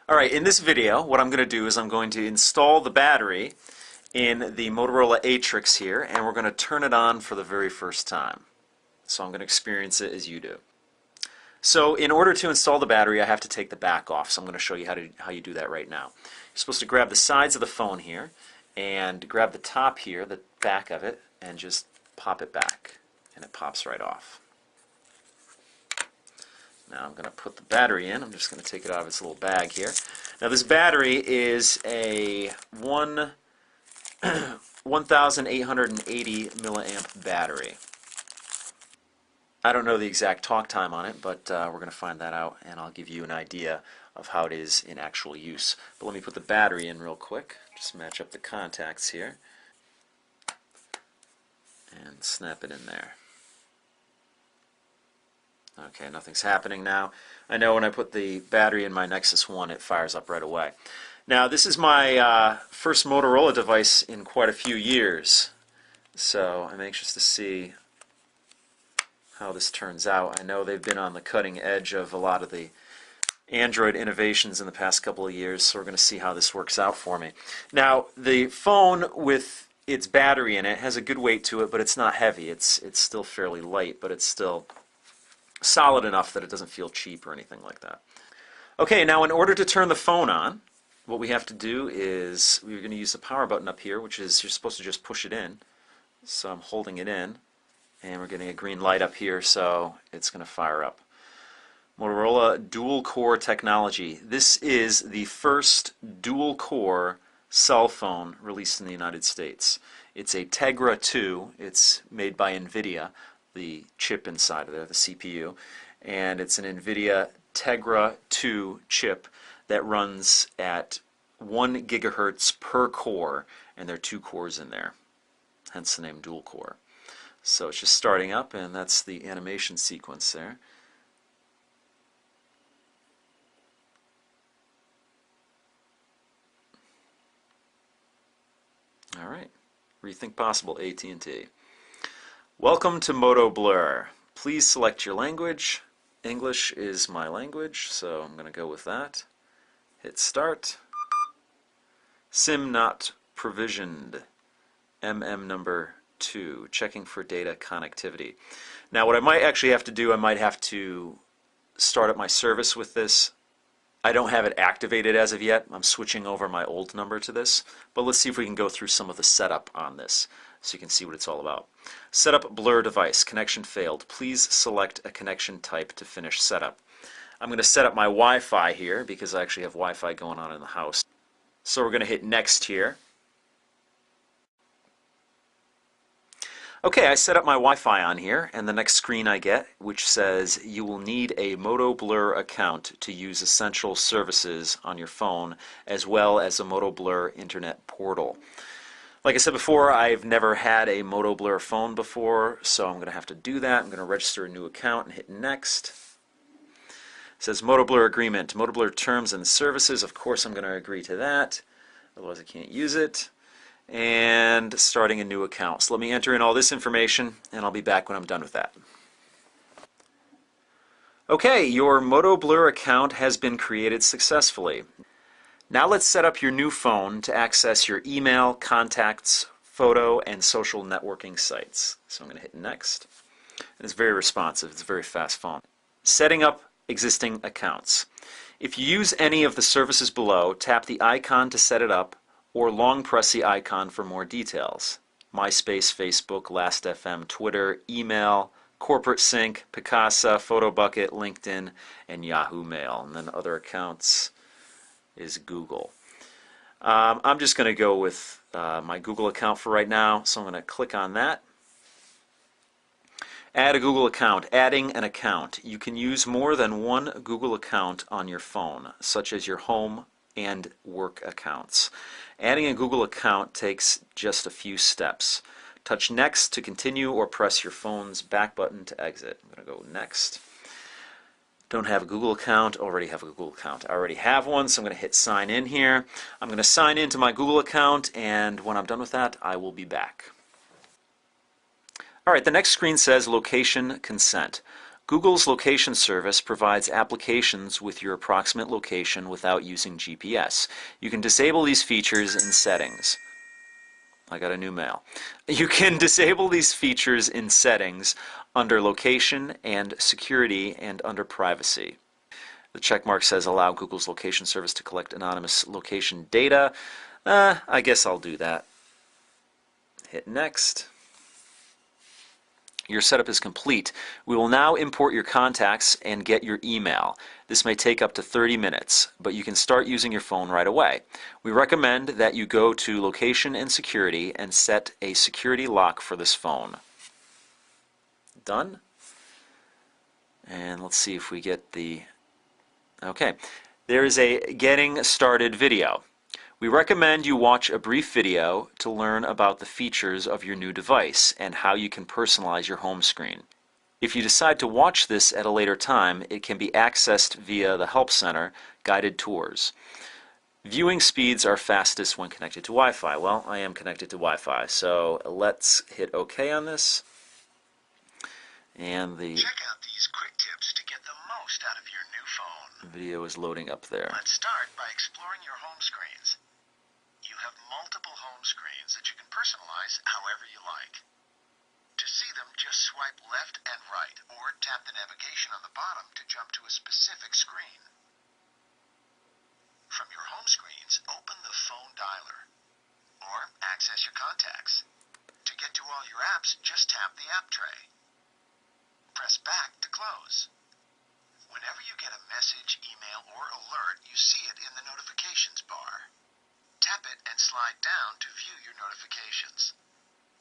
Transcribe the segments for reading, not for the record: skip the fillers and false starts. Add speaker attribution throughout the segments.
Speaker 1: Alright, in this video, what I'm going to do is I'm going to install the battery in the Motorola ATRIX here, and we're going to turn it on for the very first time. So I'm going to experience it as you do. So in order to install the battery, I have to take the back off, so I'm going to show you how you do that right now. You're supposed to grab the sides of the phone here, and grab the top here, the back of it, and just pop it back, and it pops right off. Now I'm going to put the battery in. I'm just going to take it out of its little bag here. Now this battery is a 1,880 milliamp battery. I don't know the exact talk time on it, but we're going to find that out, and I'll give you an idea of how it is in actual use. But let me put the battery in real quick. Just match up the contacts here and snap it in there. Okay, nothing's happening now. I know when I put the battery in my Nexus 1, it fires up right away. Now, this is my first Motorola device in quite a few years, so I'm anxious to see how this turns out. I know they've been on the cutting edge of a lot of the Android innovations in the past couple of years, so we're going to see how this works out for me. Now, the phone with its battery in it has a good weight to it, but it's not heavy. It's still fairly light, but it's still solid enough that it doesn't feel cheap or anything like that. Okay, now in order to turn the phone on, what we have to do is we're going to use the power button up here, which is you're supposed to just push it in. So I'm holding it in, and we're getting a green light up here, so it's going to fire up. Motorola dual-core technology. This is the first dual-core cell phone released in the United States. It's a Tegra 2. It's made by NVIDIA, the chip inside of there, the CPU, and it's an NVIDIA Tegra 2 chip that runs at 1 gigahertz per core, and there are 2 cores in there, hence the name dual core. So it's just starting up, and that's the animation sequence there. All right, rethink possible, AT&T. Welcome to Moto Blur. Please select your language. English is my language, so I'm going to go with that. Hit start. SIM not provisioned. number 2. Checking for data connectivity. Now what I might actually have to do, I might have to start up my service with this. I don't have it activated as of yet. I'm switching over my old number to this, but let's see if we can go through some of the setup on this so you can see what it's all about. Setup blur device. Connection failed. Please select a connection type to finish setup. I'm going to set up my Wi-Fi here because I actually have Wi-Fi going on in the house. So we're going to hit next here. Okay, I set up my Wi-Fi on here, and the next screen I get, which says you will need a Moto Blur account to use essential services on your phone, as well as a Moto Blur internet portal. Like I said before, I've never had a Moto Blur phone before, so I'm going to have to do that. I'm going to register a new account and hit next. It says Moto Blur agreement, Moto Blur terms and services. Of course I'm going to agree to that, otherwise I can't use it. And starting a new account. So let me enter in all this information, and I'll be back when I'm done with that. Okay, your Moto Blur account has been created successfully. Now let's set up your new phone to access your email, contacts, photo, and social networking sites. So I'm going to hit next. And it's very responsive. It's a very fast phone. Setting up existing accounts. If you use any of the services below, tap the icon to set it up, or long press the icon for more details. MySpace, Facebook, Last.fm, Twitter, email, Corporate Sync, Picasa, PhotoBucket, LinkedIn, and Yahoo Mail. And then other accounts is Google. I'm just going to go with my Google account for right now, so I'm going to click on that. Add a Google account. Adding an account. You can use more than one Google account on your phone, such as your home and work accounts. Adding a Google account takes just a few steps. Touch next to continue, or press your phone's back button to exit. I'm going to go next. Don't have a Google account, already have a Google account. I already have one, so I'm going to hit sign in here. I'm going to sign into my Google account, and when I'm done with that, I will be back. Alright, the next screen says location consent. Google's location service provides applications with your approximate location without using GPS. You can disable these features in settings. I got a new mail. You can disable these features in settings under location and security and under privacy. The checkmark says allow Google's location service to collect anonymous location data. I guess I'll do that. Hit next. Your setup is complete. We will now import your contacts and get your email. This may take up to 30 minutes, but you can start using your phone right away. We recommend that you go to Location and Security and set a security lock for this phone. Done. And let's see if we get the... Okay. There is a Getting Started video. We recommend you watch a brief video to learn about the features of your new device and how you can personalize your home screen. If you decide to watch this at a later time, it can be accessed via the Help Center guided tours. Viewing speeds are fastest when connected to Wi-Fi. Well, I am connected to Wi-Fi, so let's hit OK on this. And the
Speaker 2: check out these quick tips to get the most out of your new phone.
Speaker 1: Video is loading up there.
Speaker 2: Let's start by exploring your home screens. You have multiple home screens that you can personalize however you like. To see them, just swipe left and right, or tap the navigation on the bottom to jump to a specific screen. From your home screens, open the phone dialer, or access your contacts. To get to all your apps, just tap the app tray. Press back to close. Whenever you get a message, email, or alert, you see it in the notifications bar. Tap it and slide down to view your notifications.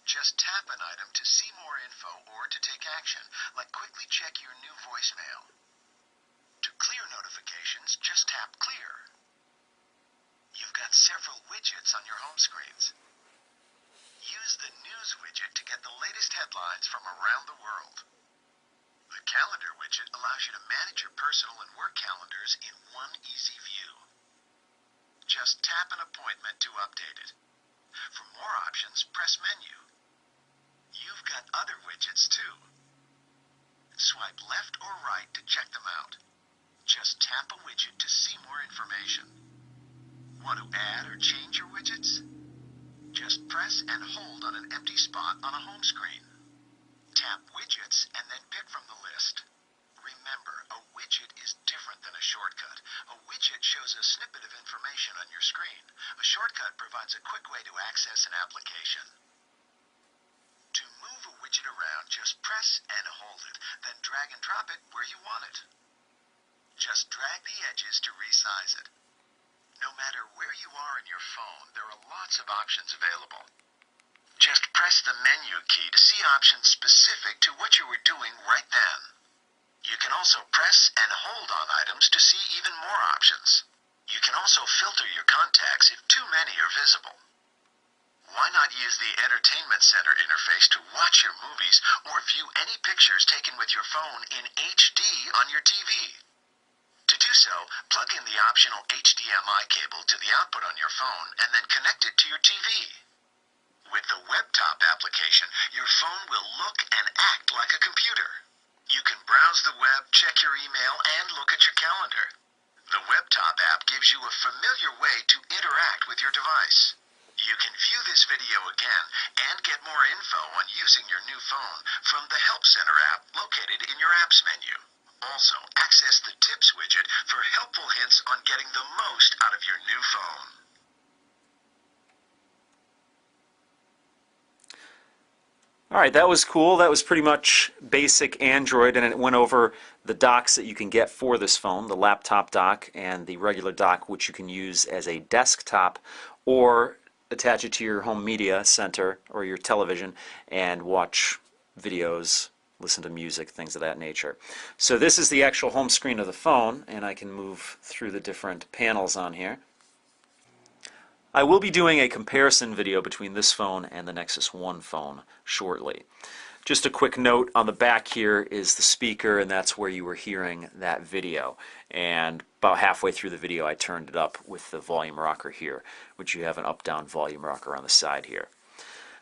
Speaker 2: Just tap an item to see more info or to take action, like quickly check your new voicemail. To clear notifications, just tap Clear. You've got several widgets on your home screens. Use the News widget to get the latest headlines from around the world. The Calendar widget allows you to manage your personal and work calendars in one easy view. Just tap an appointment to update it. For more options, press Menu. You've got other widgets too. Swipe left or right to check them out. Just tap a widget to see more information. Want to add or change your widgets? Just press and hold on an empty spot on a home screen. Tap Widgets and then pick from the list. Remember, a widget is different than a shortcut. A widget shows a snippet of information on your screen. A shortcut provides a quick way to access an application. To move a widget around, just press and hold it, then drag and drop it where you want it. Just drag the edges to resize it. No matter where you are in your phone, there are lots of options available. Just press the menu key to see options specific to what you were doing right then. You can also press and hold on items to see even more options. You can also filter your contacts if too many are visible. Why not use the Entertainment Center interface to watch your movies or view any pictures taken with your phone in HD on your TV? To do so, plug in the optional HDMI cable to the output on your phone and then connect it to your TV. With the WebTop application, your phone will look and act like a computer. You can browse the web, check your email, and look at your calendar. The WebTop app gives you a familiar way to interact with your device. You can view this video again and get more info on using your new phone from the Help Center app located in your Apps menu. Also, access the Tips widget for helpful hints on getting the most out of your new phone.
Speaker 1: All right, that was cool. That was pretty much basic Android, and it went over the docks that you can get for this phone, the laptop dock and the regular dock, which you can use as a desktop or attach it to your home media center or your television and watch videos, listen to music, things of that nature. So this is the actual home screen of the phone, and I can move through the different panels on here. I will be doing a comparison video between this phone and the Nexus 1 phone shortly. Just a quick note, on the back here is the speaker, and that's where you were hearing that video. And about halfway through the video I turned it up with the volume rocker here, which you have an up-down volume rocker on the side here.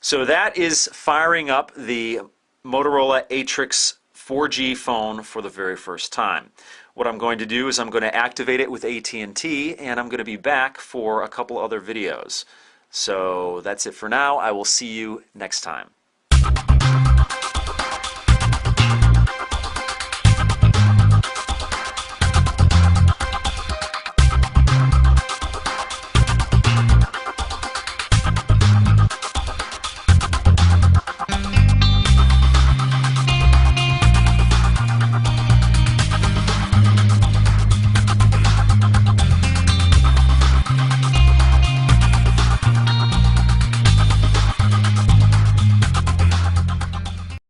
Speaker 1: So that is firing up the Motorola ATRIX 4G phone for the very first time. What I'm going to do is I'm going to activate it with AT&T, and I'm going to be back for a couple other videos. So that's it for now. I will see you next time.